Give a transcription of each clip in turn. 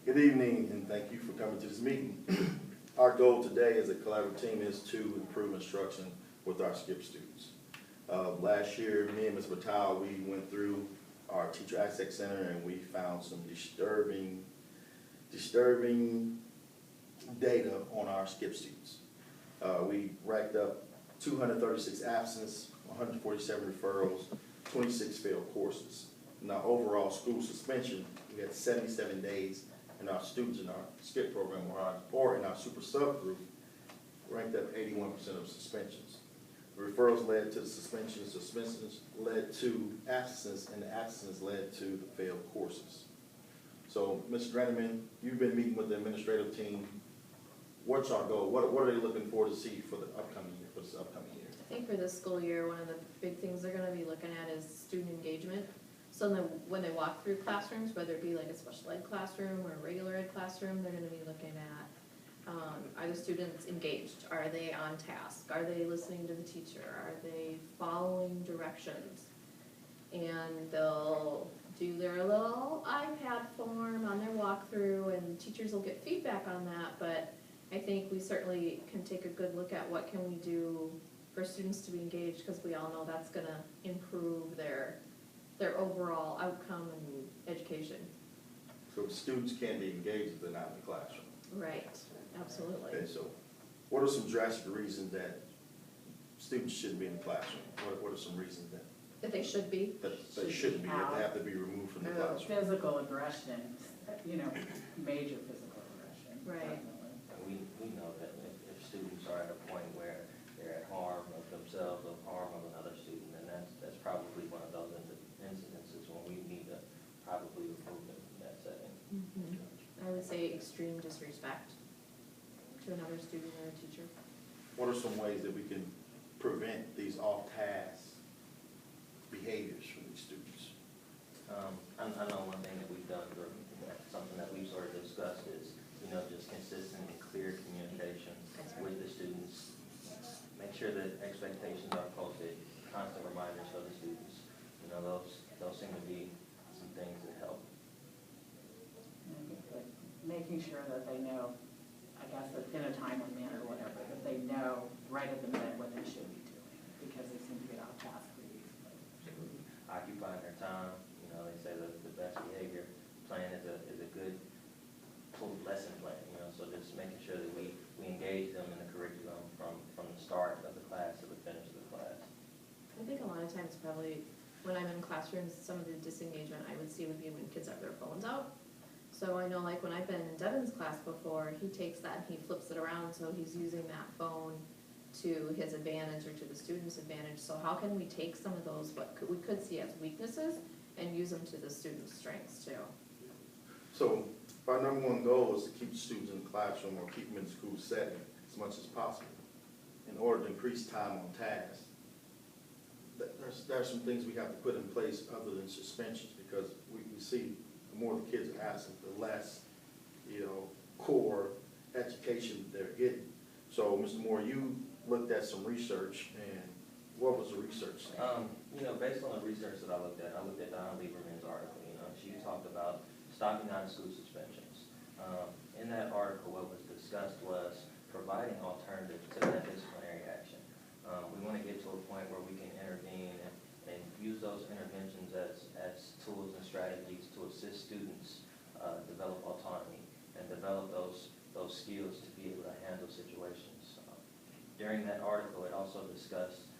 Good evening, and thank you for coming to this meeting. Our goal today as a collaborative team is to improve instruction with our SCIP students. Last year, me and Ms. Vitale, we went through our Teacher Access Center and we found some disturbing data on our SCIP students. We racked up 236 absences, 147 referrals, 26 failed courses. In our overall school suspension, we had 77 days, and our students in our SCIP program or in our super subgroup ranked up 81% of suspensions. The referrals led to the suspensions led to absences, and the absences led to the failed courses. So, Mr. Drenneman, you've been meeting with the administrative team. What's our goal? What are they looking for to see for the upcoming year, I think for this school year, one of the big things they're gonna be looking at is student engagement. So when they walk through classrooms, whether it be like a special ed classroom or a regular ed classroom, they're gonna be looking at, are the students engaged? Are they on task? Are they listening to the teacher? Are they following directions? And they'll do their little iPad form on their walkthrough, and teachers will get feedback on that, but I think we certainly can take a good look at what can we do for students to be engaged, because we all know that's gonna improve their overall outcome and education. So students can't be engaged if they're not in the classroom. Right, absolutely. Okay, so what are some drastic reasons that students shouldn't be in the classroom? What are some reasons that That they should be. they shouldn't be, that they have to be removed from the classroom? Physical aggression, major physical aggression. Right. Definitely. And we know that if students are at a point where they're at harm of themselves or harm of another student, then that's probably one of those incidences when we need to probably remove them from that setting. I would say extreme disrespect to another student or a teacher. What are some ways that we can prevent these off-task behaviors from these students? I know one thing that we've done, something that we've sort of discussed is, just consistent and clear communication with the students. Make sure that expectations are posted, constant reminders for the students. Those seem to be some things that help. But making sure that they know, I guess, that in a timely manner or whatever, that they know right at the minute what they should be doing, because they seem to get off task pretty easily. Occupying their time, they say that the best behavior plan is a good full lesson plan, so just making sure that we engage them in the curriculum from the start of the class to the finish of the class. I think a lot of times probably when I'm in classrooms, some of the disengagement I would see would be when kids have their phones out. So I know like when I've been in Devin's class before, he takes that and he flips it around, so he's using that phone to his advantage or to the student's advantage. So how can we take some of those, what we could see as weaknesses, and use them to the student's strengths too? So our number one goal is to keep the students in the classroom or keep them in the school setting as much as possible. In order to increase time on task, there's some things we have to put in place other than suspensions, because we see the more the kids are absent, the less, core education they're getting. So, Mr. Moore, you looked at some research, and what was the research saying? Based on the research that I looked at Donna Lieberman's article. She talked about stopping out of school suspensions. In that article, what was discussed was providing alternatives to that disciplinary action. We want to get to a point where we can intervene and use those interventions as tools and strategies to assist students develop autonomy and develop those skills to be able to handle situations. During that article, it also discussed,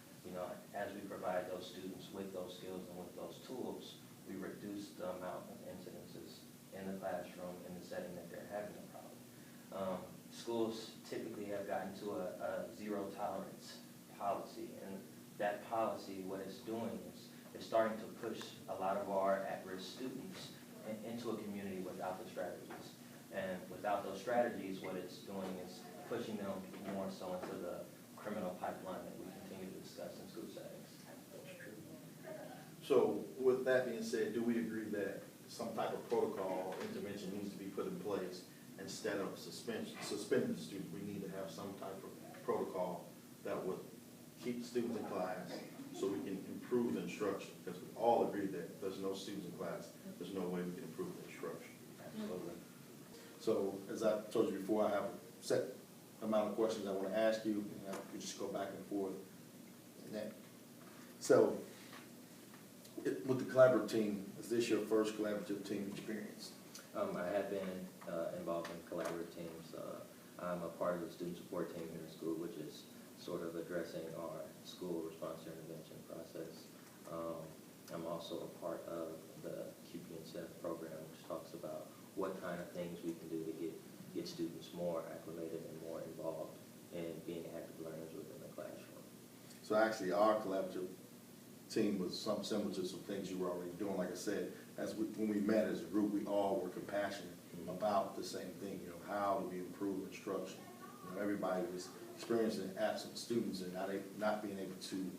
as we provide those students with those skills and with those tools, we reduce the amount of incidences in the classroom in the setting that they're having a problem. Schools typically have gotten to a zero tolerance policy, and that policy, what it's doing is it's starting to push a lot of our at-risk students into a community without the strategies. And without those strategies, what it's doing is pushing them more so into the criminal pipeline that we continue to discuss in school settings. So with that being said, do we agree that some type of protocol or intervention needs to be put in place instead of suspending the student? We need to have some type of protocol that would keep the students in class so we can improve the instruction, because we all agree that if there's no students in class, there's no way we can improve the instruction. Absolutely. So as I told you before, I have a set amount of questions I want to ask you, and we just go back and forth. And that. So with the collaborative team, is this your first collaborative team experience? I have been involved in collaborative teams. I'm a part of the student support team here in school, which is sort of addressing our school response to intervention process. I'm also a part of the QP Incentive program, which talks about what kind of things we can do to get students more acclimated and more involved in being active learners within the classroom. So actually, our collaborative team was something similar to some things you were already doing. Like I said, when we met as a group, we all were compassionate about the same thing. You know, how do we improve instruction? You know, everybody was experiencing absent students and not being able to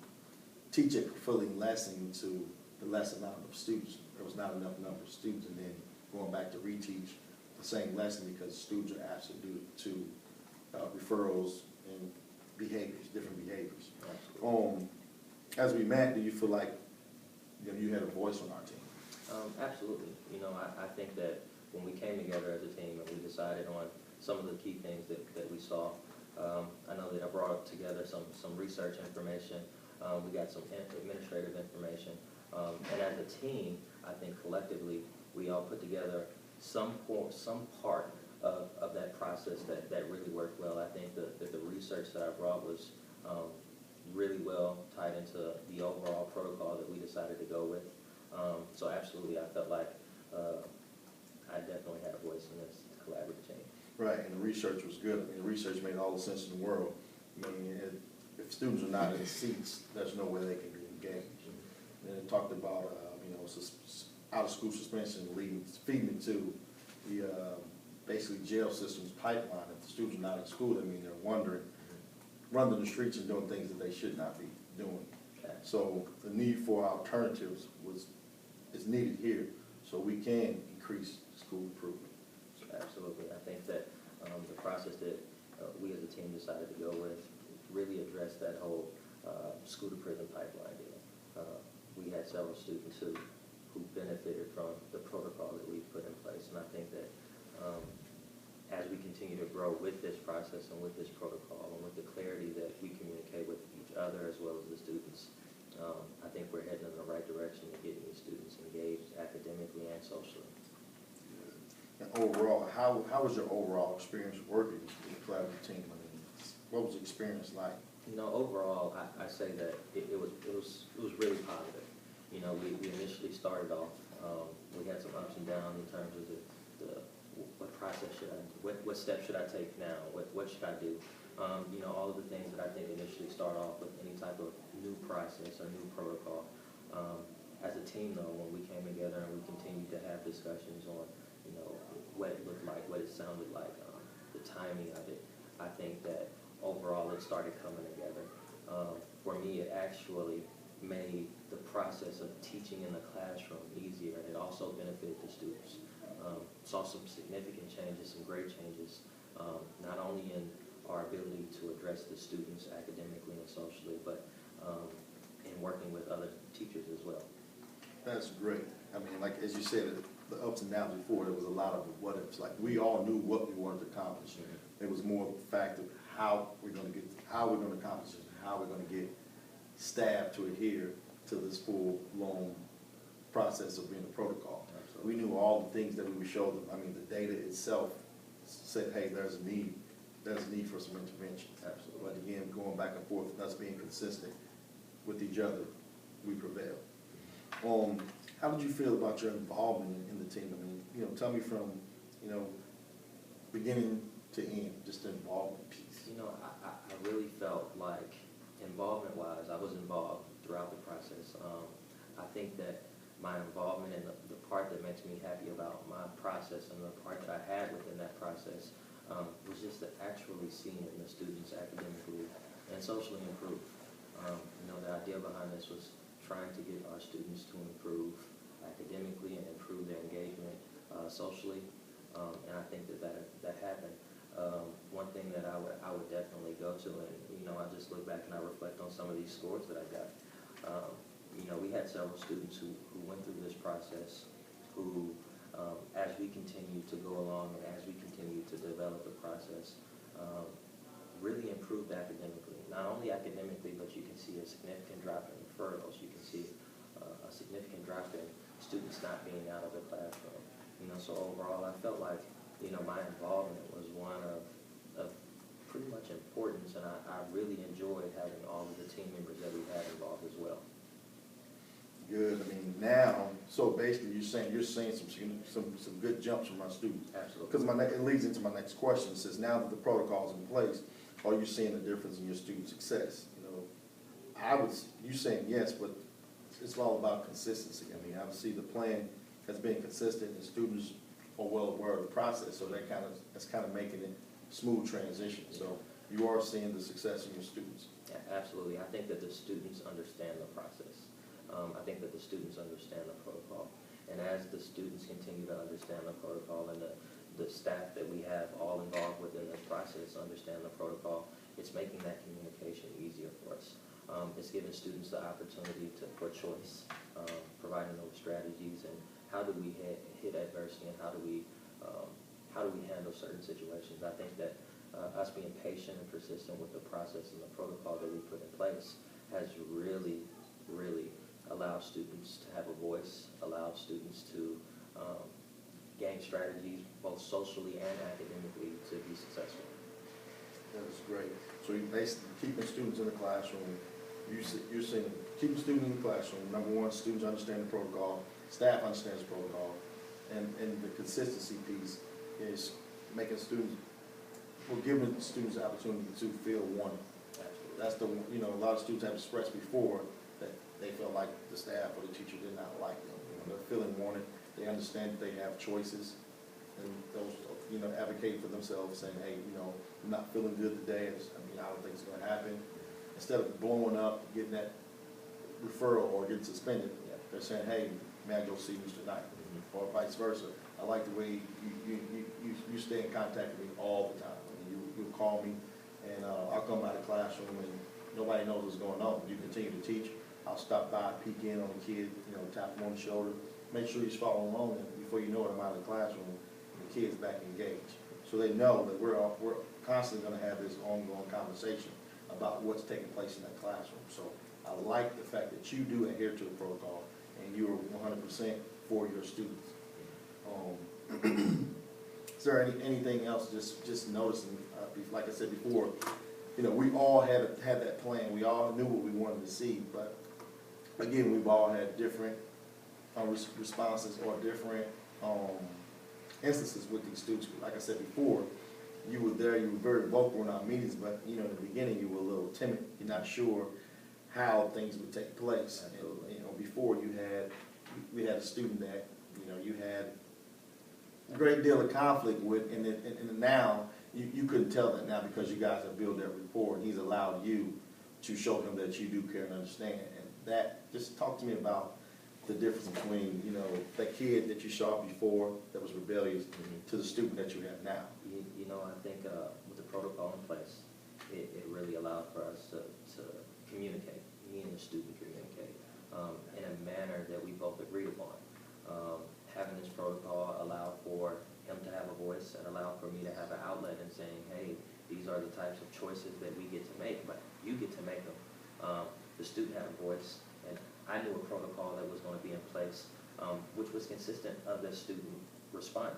teach a fulfilling lesson to the less amount of students. There was not enough number of students, and then going back to reteach the same lesson because students are absent due to referrals and behaviors, different behaviors. Absolutely. As we met, do you feel like you had a voice on our team? Absolutely. You know, I think that when we came together as a team and we decided on some of the key things that we saw, I know that I brought together some research information. We got some administrative information. And as a team, I think collectively, we all put together some part of that process that really worked well. I think that the research that I brought was really well tied into the overall protocol that we decided to go with. So absolutely, I felt like I definitely had a voice in this collaborative team. Right, and the research was good. I mean, the research made all the sense in the world. I mean, if students are not in the seats, there's no way they can be engaged. And it talked about, out-of-school suspension feeding to the basically jail system's pipeline. If the students are not in school, that means they're wandering, running the streets and doing things that they should not be doing. Okay. So the need for alternatives is needed here, so we can increase school improvement. Absolutely. I think that the process that we as a team decided to go with really addressed that whole school to prison pipeline deal. We had several students who benefited from the protocol that we put in place, and I think that as we continue to grow with this process and with this protocol and with the clarity that we communicate with each other as well as the students, I think we're heading in the right direction to getting these students engaged academically and socially. And overall, how was your overall experience working with the collaborative team? I mean, what was the experience like? You know, overall, I say that it was really positive. You know, we initially started off, we had some ups and downs in terms of what process should I, what steps should I take now? What should I do? You know, all of the things that I think initially start off with any type of new process or new protocol. As a team, though, when we came together and we continued to have discussions on, you know, what it looked like, what it sounded like, the timing of it, I think that overall it started coming together. For me, it actually made the process of teaching in the classroom easier, and it also benefited the students. Saw some significant changes, some great changes, not only in our ability to address the students academically and socially, but in working with other teachers as well. That's great. I mean, like, as you said, the ups and downs before, there was a lot of what ifs. Like, we all knew what we wanted to accomplish. It was more the fact of how we're going to accomplish it, and how we're going to get staff to adhere to this full-blown process of being a protocol. Absolutely. We knew all the things that we would show them. I mean, the data itself said, hey, there's a need for some intervention. Absolutely. But again, going back and forth, and us being consistent with each other, we prevailed. How did you feel about your involvement in the team? I mean, you know, tell me from, you know, beginning to end, just the involvement piece. You know, I really felt like involvement-wise, I was involved throughout the process. I think that my involvement and the part that makes me happy about my process and the part that I had within that process was just to actually seeing the students academically and socially improve. You know, the idea behind this was trying to get our students to improve academically and improve their engagement socially, and I think that happened. One thing that I would definitely go to, and you know, I just look back and I reflect on some of these scores that I got. You know, we had several students who went through this process, who, as we continue to go along and as we continue continue to develop the process, really improved academically. Not only academically, but you can see a significant drop in referrals. You can see a significant drop in students not being out of the classroom. So overall, I felt like, my involvement was one of pretty much importance, and I really enjoyed having all of the team members that we had involved as well. Good, I mean, now, so basically you're seeing some good jumps from our students. Absolutely. Because it leads into my next question. It says, now that the protocol's in place, are you seeing a difference in your student success? You saying yes, but it's all about consistency. I mean, I see the plan has been consistent, and students are well aware of the process, so that's kind of making it smooth transition. So you are seeing the success in your students. Yeah, absolutely. I think that the students understand the process. I think that the students understand the protocol. And as the students continue to understand the protocol, and the staff that we have all involved within this process understand the protocol, it's making that communication easier for us. It's giving students the opportunity for choice, providing those strategies, and how do we hit adversity, and how do we handle certain situations. I think that us being patient and persistent with the process and the protocol that we put in place has really, really allowed students to have a voice, allowed students to gain strategies both socially and academically to be successful. That's great. So you basically keeping students in the classroom. You're saying keeping students in the classroom. Number one, students understand the protocol, staff understands the protocol, and the consistency piece is making students, giving students the opportunity to feel wanted. Absolutely. That's a lot of students have expressed before that they felt like the staff or the teacher did not like them. They're feeling wanted. They understand that they have choices, and those, advocate for themselves, saying, hey, I'm not feeling good today. I don't think it's going to happen. Instead of blowing up, getting that referral or getting suspended, they're saying, hey, may I go see Mr. Knight? Or vice versa. I like the way you stay in contact with me all the time. You'll call me, and I'll come by the classroom, and nobody knows what's going on. You continue to teach. I'll stop by, peek in on the kid, tap him on the shoulder, make sure he's following along, and before you know it, I'm out of the classroom, and the kid's back engaged. So they know that we're constantly going to have this ongoing conversation about what's taking place in that classroom. So I like the fact that you do adhere to the protocol, and you are 100% for your students. Is there anything else, just noticing, like I said before, we all had that plan. We all knew what we wanted to see, but again, we've all had different responses or different instances with these students. Like I said before, you were there, you were very vocal in our meetings, but in the beginning you were a little timid. You're not sure how things would take place. And, before we had a student that you had a great deal of conflict with, and now you couldn't tell that now because you guys have built that rapport, and he's allowed you to show him that you do care and understand. And that, just talk to me about the difference between that kid that you saw before that was rebellious to the student that you have now. I think with the protocol in place, it really allowed for us to communicate, me and the student communicate in a manner that we both agreed upon. Having this protocol allowed for him to have a voice and allowed for me to have an outlet in saying, hey, these are the types of choices that we get to make, but you get to make them. The student had a voice, and I knew a protocol that was going to be in place, which was consistent of the student responding.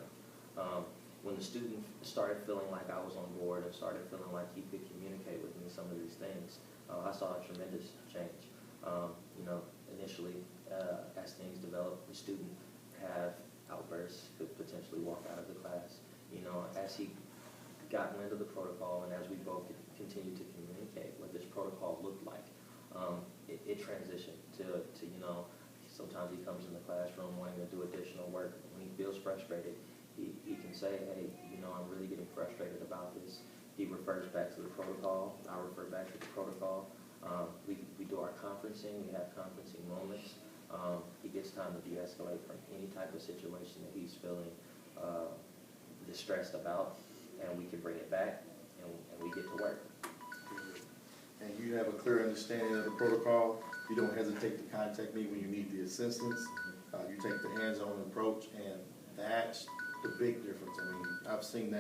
When the student started feeling like I was on board and started feeling like he could communicate with me some of these things, I saw a tremendous change. Initially, as things developed, the student have outbursts, could potentially walk out of the class. As he got into the protocol, and as we both continued to communicate what this protocol looked like, it transitioned to sometimes he comes in the classroom wanting to do additional work. When he feels frustrated, he can say, hey, I'm really getting frustrated about this. He refers back to the protocol. I refer back to the protocol. We do our conferencing. We have conferencing moments. He gets time to de-escalate from any type of situation that he's feeling distressed about, and we can bring it back, and we get to work. And you have a clear understanding of the protocol. You don't hesitate to contact me when you need the assistance. You take the hands-on approach, and that's the big difference. I've seen that